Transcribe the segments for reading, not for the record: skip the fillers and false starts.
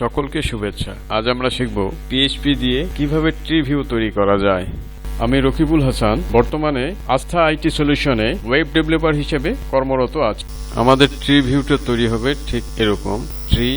সকলকে শুভেচ্ছা। আজ আমরা শিখব PHP দিয়ে কিভাবে ট্রি ভিউ তৈরি করা যায়। আমি রকিবুল হাসান, বর্তমানে আস্থা আইটি সলিউশনে ওয়েব ডেভেলপার হিসেবে কর্মরত আছি। আমাদের ট্রি ভিউটা তৈরি হবে ঠিক এরকম: tree,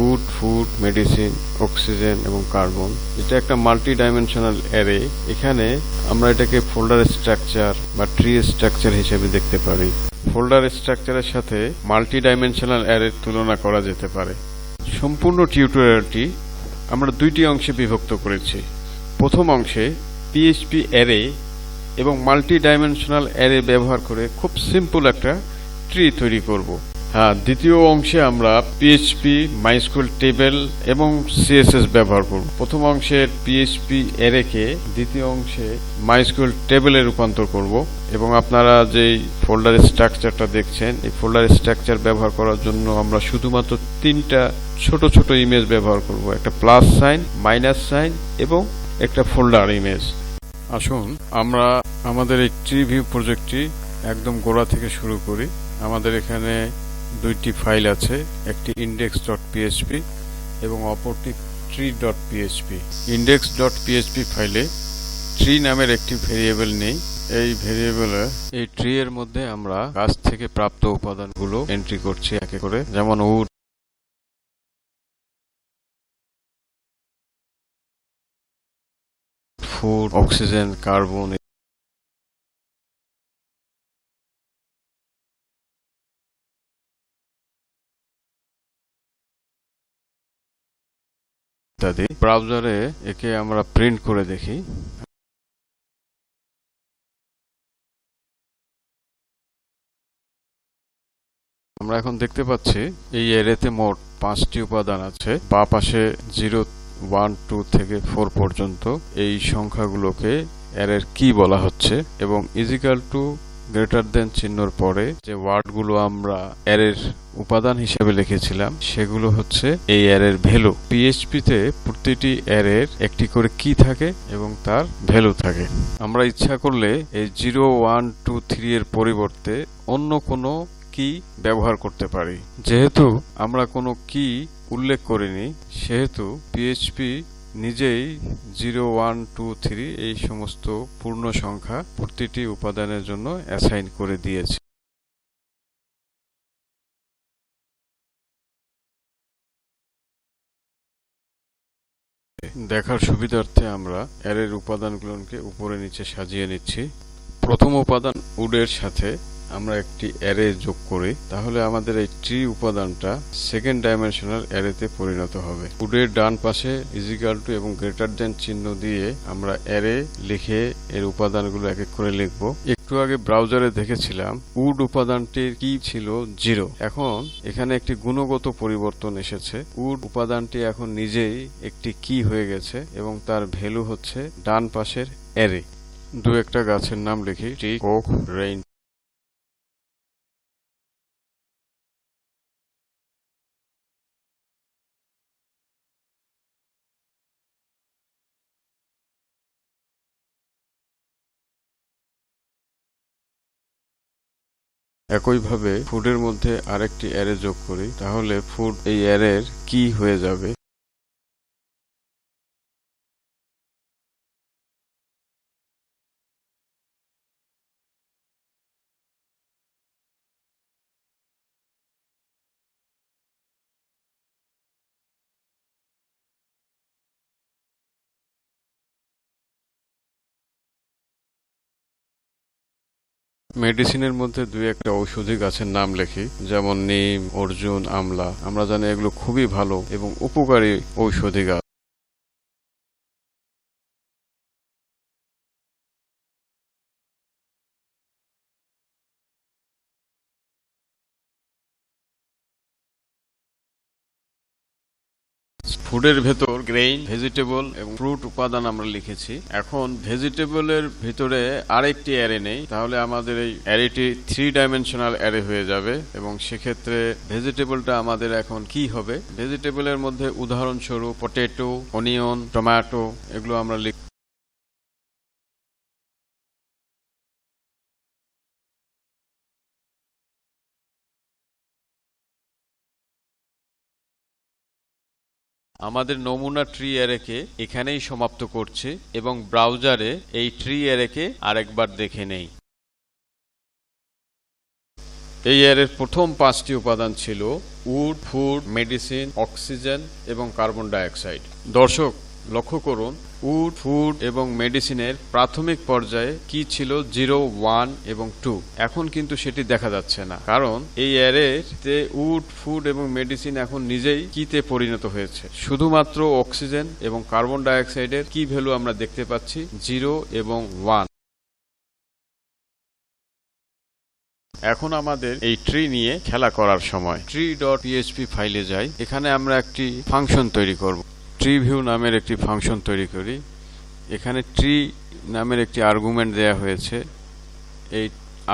wood, food, medicine, oxygen এবং কার্বন। এটা একটা মাল্টি ডাইমেনশনাল অ্যারে। এখানে আমরা এটাকে ফোল্ডার স্ট্রাকচার বা ট্রি স্ট্রাকচার হিসেবে দেখতে পারি। ফোল্ডার স্ট্রাকচারের সাথে মাল্টি ডাইমেনশনাল অ্যারের তুলনা করা যেতে পারে। সম্পূর্ণ টিউটোরিয়ালটি আমরা দুইটি অংশে বিভক্ত করেছি। প্রথম অংশে PHP অ্যারে এবং মাল্টি ডাইমেনশনাল অ্যারে ব্যবহার করে খুব সিম্পল একটা ট্রি তৈরি করব। দ্বিতীয় অংশে আমরা PHP, MySQL টেবিল এবং CSS ব্যবহার করব। প্রথম অংশের PHP অ্যারেকে দ্বিতীয় অংশে MySQL টেবিলে রূপান্তর করব এবং আপনারা যেই ফোল্ডার স্ট্রাকচারটা দেখছেন, এই ফোল্ডার স্ট্রাকচার ব্যবহার করার জন্য আমরা শুধুমাত্র তিনটা ছোট ছোট ইমেজ ব্যবহার করব: একটা প্লাস সাইন, মাইনাস সাইন এবং একটা ফোল্ডার ইমেজ। আসুন আমরা আমাদের এই ট্রি ভিউ প্রজেক্টটি একদম গোড়া থেকে শুরু করি। আমাদের এখানে দুইটি ফাইল আছে, একটি index.php এবং অপরটি tree.php। index.php ফাইলে ট্রি নামের একটি ভেরিয়েবল নেই। এই ভেরিয়েবলে এই ট্রি এর মধ্যে আমরা গাছ থেকে প্রাপ্ত উপাদানগুলো এন্ট্রি করছি একে করে, যেমন উড, ফুড, অক্সিজেন, কার্বন ইত্যাদি। ব্রাউজারে একে আমরা প্রিন্ট করে দেখি। আমরা এখন দেখতে পাচ্ছি এই অ্যারেতে মোট 5টি উপাদান আছে। বাঁ পাশে 0, 1, 2 থেকে 4 পর্যন্ত এই সংখ্যাগুলোকে অ্যারের কি বলা হচ্ছে এবং ইজিক্যাল টু গ্রেটার দেন চিহ্নর পরে যে ওয়ার্ডগুলো আমরা অ্যারের উপাদান হিসেবে লিখেছিলাম সেগুলো হচ্ছে এই অ্যারের ভ্যালু। PHP-তে প্রতিটি অ্যারের একটি করে কি থাকে এবং তার ভ্যালু থাকে। আমরা ইচ্ছা করলে এই 0, 1, 2, 3 এর পরিবর্তে অন্য কোনো কি ব্যবহার করতে পারি। যেহেতু আমরা কোনো কি উল্লেখ করিনি, সেহেতু PHP নিজেই 0, 1, 2, 3 এই সমস্ত পূর্ণ সংখ্যা প্রতিটি উপাদানের জন্য অ্যাসাইন করে দিয়েছে। দেখার সুবিধার্থে আমরা অ্যারের উপাদানগুলোকে উপরে নিচে সাজিয়ে নিচ্ছি। প্রথম উপাদান উডের সাথে আমরা একটি অ্যারে যোগ করি, তাহলে আমাদের এই ট্রি উপাদানটা সেকেন্ড ডাইমেনশনাল অ্যারেতে পরিণত হবে। উডের ডান পাশে ইজিক্যাল টু এবং গ্রেটার দেন চিহ্ন দিয়ে আমরা অ্যারে লিখে এর উপাদানগুলো এক এক করে লিখব। একটু আগে ব্রাউজারে দেখেছিলাম উড উপাদানটির কি ছিল 0। এখন এখানে একটি গুণগত পরিবর্তন এসেছে। উড উপাদানটি এখন নিজেই একটি কি হয়ে গেছে এবং তার ভ্যালু হচ্ছে ডান পাশের অ্যারে। দু একটা গাছের নাম লিখি: ট্রি, ওক, রেইন। একইভাবে ফুডের মধ্যে আরেকটি অ্যারে যোগ করি, তাহলে ফুড এই অ্যারের কি হয়ে যাবে। মেডিসিনের মধ্যে দুই একটা ঔষধি গাছের নাম লিখি, যেমন নিম, অর্জুন, আমলা। আমরা জানি এগুলো খুবই ভালো এবং উপকারী ঔষধি গাছ। ফুডের ভেতর গ্রেইন, ভেজিটেবল এবং ফ্রুট উপাদান আমরা লিখেছি। এখন ভেজিটেবলের ভিতরে আরেকটি অ্যারে নেই, তাহলে আমাদের এই অ্যারেটি 3 ডাইমেনশনাল অ্যারে হয়ে যাবে এবং সেক্ষেত্রে ভেজিটেবলটা আমাদের এখন কি হবে। ভেজিটেবলের মধ্যে উদাহরণস্বরূপ পটেটো, অনিয়ন, টমেটো এগুলো আমরা লিখব। আমাদের নমুনা ট্রি অ্যারেকে এখানেই সমাপ্ত করছি এবং ব্রাউজারে এই ট্রি অ্যারেকে আরেকবার দেখে নেই। এই অ্যারের প্রথম 5টি উপাদান ছিল উড, ফুড, মেডিসিন, অক্সিজেন এবং কার্বন ডাইঅক্সাইড। দর্শক লক্ষ্য করুন, উড, ফুড এবং মেডিসিনের প্রাথমিক পর্যায়ে কি ছিল 0, 1 এবং 2। এখন কিন্তু সেটি দেখা যাচ্ছে না, কারণ এই অ্যারেতে উড, ফুড এবং মেডিসিন এখন নিজেই কিতে পরিণত হয়েছে। শুধুমাত্র অক্সিজেন এবং কার্বন ডাইঅক্সাইডের কি ভ্যালু আমরা দেখতে পাচ্ছি 0 এবং 1। এখন আমাদের এই ট্রি নিয়ে খেলা করার সময়। tree.php ফাইলে যাই। এখানে আমরা একটি ফাংশন তৈরি করব। ট্রি ভিউ নামের একটি ফাংশন তৈরি করি। এখানে ট্রি নামের একটি আর্গুমেন্ট দেয়া হয়েছে। এই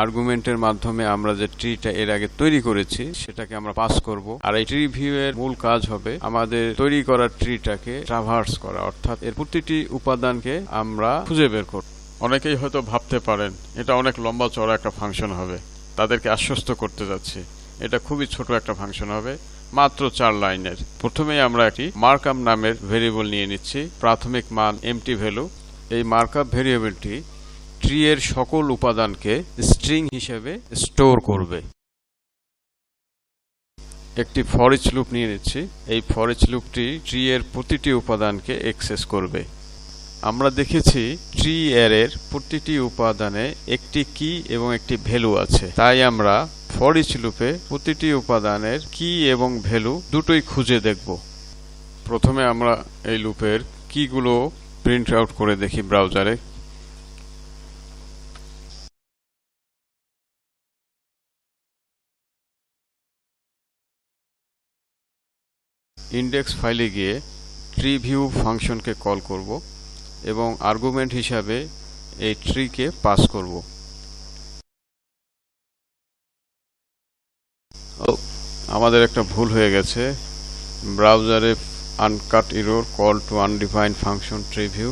আর্গুমেন্টের মাধ্যমে আমরা যে ট্রিটা এর আগে তৈরি করেছি সেটাকে আমরা পাস করব। আর এই ট্রি ভিউ এর মূল কাজ হবে আমাদের তৈরি করা ট্রিটাকে ট্রাভার্স করা, অর্থাৎ এর প্রতিটি উপাদানকে আমরা খুঁজে বের করব। অনেকেই হয়তো ভাবতে পারেন এটা অনেক লম্বা চড়া একটা ফাংশন হবে। তাদেরকে আশ্বস্ত করতে যাচ্ছি এটা খুবই ছোট একটা ফাংশন হবে, মাত্র 4 লাইনের। প্রথমেই আমরা একটি মার্কআপ নামের ভেরিয়েবল নিয়ে নিচ্ছি, প্রাথমিক মান এমটি ভ্যালু। এই মার্কআপ ভেরিয়েবলটি ট্রি এর সকল উপাদানকে স্ট্রিং হিসেবে স্টোর করবে। একটি ফর ইচ লুপ নিয়ে নিচ্ছি। এই ফর ইচ লুপটি ট্রি এর প্রতিটি উপাদানকে অ্যাক্সেস করবে। আমরা দেখেছি ট্রি অ্যারের প্রতিটি উপাদানে একটি কি এবং একটি ভ্যালু আছে, তাই আমরা ফর ইচ লুপে প্রতিটি উপাদানের কি এবং ভ্যালু দুটোই খুঁজে দেখব। প্রথমে আমরা এই লুপের কিগুলো প্রিন্ট আউট করে দেখি ব্রাউজারে। ইন্ডেক্স ফাইলে গিয়ে ট্রি ভিউ ফাংশনকে কল করব এবং আর্গুমেন্ট হিসাবে এই ট্রিকে পাস করব। আমাদের একটা ভুল হয়ে গেছে। ব্রাউজারে uncaught error call to undefined function tree view.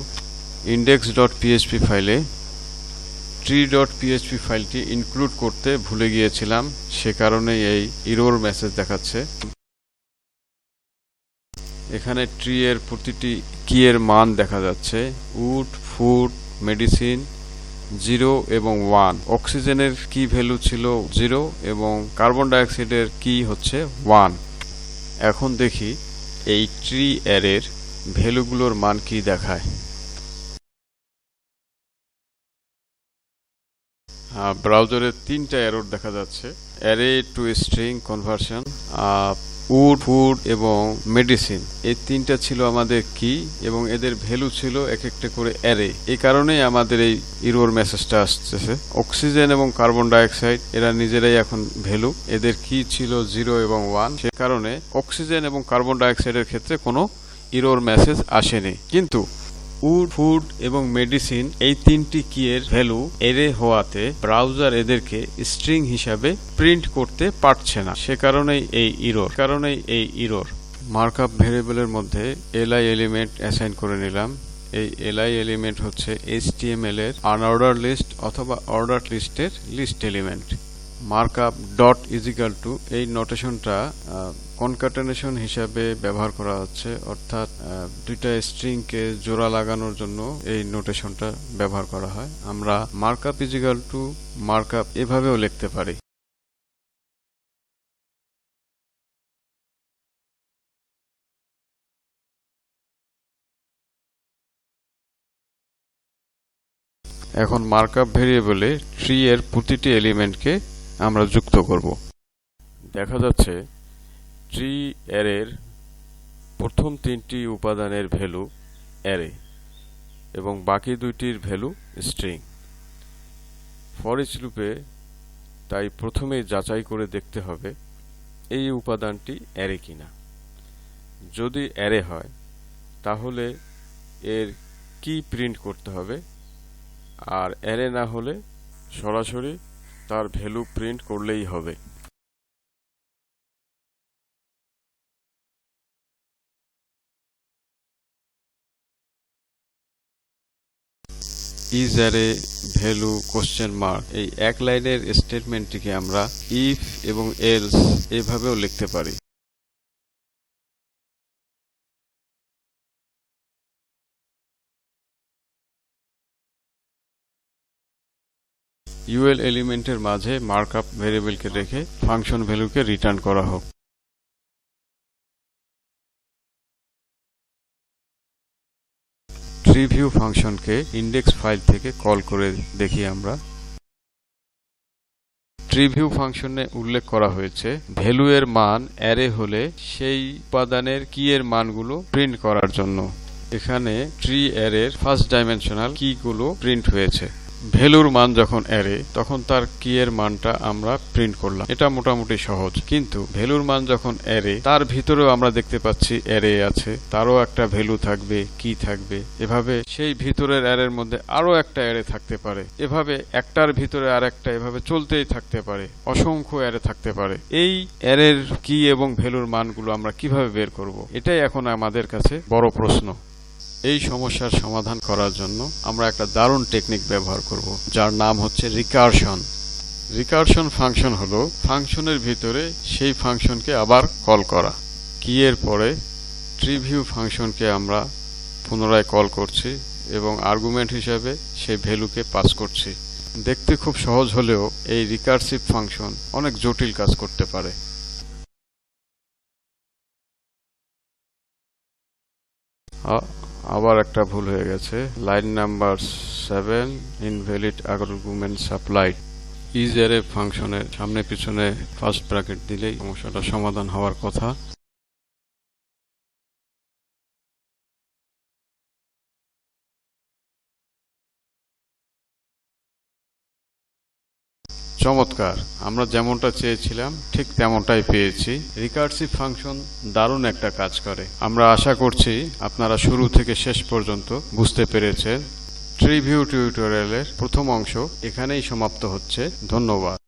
index.php ফাইলে tree.php ফাইলটি ইনক্লুড করতে ভুলে গিয়েছিলাম, সে কারণে এই এরর মেসেজ দেখাচ্ছে। এখানে ট্রি এর প্রতিটি কি এর মান দেখা যাচ্ছে। উড, ফুড, মেডিসিন 0 এবং 1। অক্সিজেনের কি ভ্যালু ছিল 0 এবং কার্বন ডাইঅক্সাইডের কি হচ্ছে 1। এখন দেখি এই ট্রি অ্যারের ভ্যালুগুলোর মান কি দেখায়। ব্রাউজারে 3টা এরর দেখা যাচ্ছে। Array to string conversion, wood, food এবং মেডিসিন, এই 3টা ছিল আমাদের কি এবং এদের ভ্যালু ছিল এক একটা করে অ্যারে। এই কারণেই আমাদের এই এরর মেসেজটা আসছে। অক্সিজেন এবং কার্বন ডাইঅক্সাইড এরা নিজেরাই এখন ভ্যালু, এদের কি ছিল 0 এবং 1। সে কারণে অক্সিজেন এবং কার্বন ডাইঅক্সাইডের ক্ষেত্রে কোনো এরর মেসেজ আসেনি। কিন্তু উড, ফুড এবং মেডিসিন এই 3টি কি এর ভ্যালু অ্যারে হওয়াতে ব্রাউজার এদেরকে স্ট্রিং হিসাবে প্রিন্ট করতে পারছে না, সে কারণেই এই এরর। মার্কআপ ভেরিয়েবলের মধ্যে li এলিমেন্ট অ্যাসাইন করে নিলাম। এই li এলিমেন্ট হচ্ছে HTML এর আনঅর্ডার লিস্ট অথবা অর্ডার লিস্টের list element. Markup dot equal to এই নোটেশনটা কনক্যাটেনেশন হিসাবে ব্যবহার করা হচ্ছে, অর্থাৎ দুইটা স্ট্রিংকে জোড়া লাগানোর জন্য এই নোটেশনটা ব্যবহার করা হয়। আমরা মার্কআপ ইজিক্যাল টু মার্কআপ এভাবেও লিখতে পারি। এখন মার্কআপ ভেরিয়েবলে ট্রি এর প্রতিটি এলিমেন্টকে আমরা যুক্ত করব। দেখা যাচ্ছে ট্রি অ্যারের প্রথম 3টি উপাদানের ভ্যালু অ্যারে এবং বাকি 2টির ভ্যালু স্ট্রিং। ফর ইচ লুপে তাই প্রথমেই যাচাই করে দেখতে হবে এই উপাদানটি অ্যারে কিনা। যদি অ্যারে হয় তাহলে এর কি প্রিন্ট করতে হবে, আর অ্যারে না হলে সরাসরি তার ভ্যালু প্রিন্ট করলেই হবে। Is array value question mark, এই এক লাইনের স্টেটমেন্টটিকে আমরা ইফ এবং এলস এভাবেও লিখতে পারি। ইউএল এলিমেন্টের মাঝে মার্কআপ ভেরিয়েবলকে রেখে ফাংশন ভ্যালুকে রিটার্ন করা হোক। ট্রি ভিউ ফাংশনকে ইন্ডেক্স ফাইল থেকে কল করে দেখি আমরা। ট্রি ভিউ ফাংশনে উল্লেখ করা হয়েছে ভ্যালু এর মান অ্যারে হলে সেই উপাদানের কি এর মানগুলো প্রিন্ট করার জন্য। এখানে ট্রি অ্যারের ফার্স্ট ডাইমেনশনাল কি গুলো প্রিন্ট হয়েছে। ভ্যালুর মান যখন অ্যারে তখন তার কি এর মানটা আমরা প্রিন্ট করলাম, এটা মোটামুটি সহজ। কিন্তু ভ্যালুর মান যখন অ্যারে, তার ভিতরেও আমরা দেখতে পাচ্ছি অ্যারে আছে, তারও একটা ভ্যালু থাকবে, কি থাকবে, এভাবে সেই ভিতরের অ্যারের মধ্যে আরো একটা অ্যারে থাকতে পারে, এভাবে একটার ভিতরে আর একটা, এভাবে চলতেই থাকতে পারে, অসংখ্য অ্যারে থাকতে পারে। এই অ্যারের কি এবং ভ্যালুর মানগুলো আমরা কিভাবে বের করব, এটাই এখন আমাদের কাছে বড় প্রশ্ন। এই সমস্যার সমাধান করার জন্য আমরা একটা দারুণ টেকনিক ব্যবহার করব, যার নাম হচ্ছে রিকারশন। রিকারশন ফাংশন হলো ফাংশনের ভিতরে সেই ফাংশনকে আবার কল করা। কি এর পরে ট্রি ভিউ ফাংশনকে আমরা পুনরায় কল করছি এবং আর্গুমেন্ট হিসাবে সেই ভ্যালুকে পাস করছি। দেখতে খুব সহজ হলেও এই রিকারসিভ ফাংশন অনেক জটিল কাজ করতে পারে। আবার একটা ভুল হয়ে গেছে, line number 7, invalid argument supplied. Is array ফাংশনের সামনে পিছনে ফার্স্ট ব্র্যাকেট দিলেই সমস্যাটা সমাধান হওয়ার কথা। চমৎকার, আমরা যেমনটা চেয়েছিলাম ঠিক তেমনটাই পেয়েছি। রিকারসিভ ফাংশন দারুণ একটা কাজ করে। আমরা আশা করছি আপনারা শুরু থেকে শেষ পর্যন্ত বুঝতে পেরেছেন। ট্রি ভিউ টিউটোরিয়ালের প্রথম অংশ এখানেই সমাপ্ত হচ্ছে। ধন্যবাদ।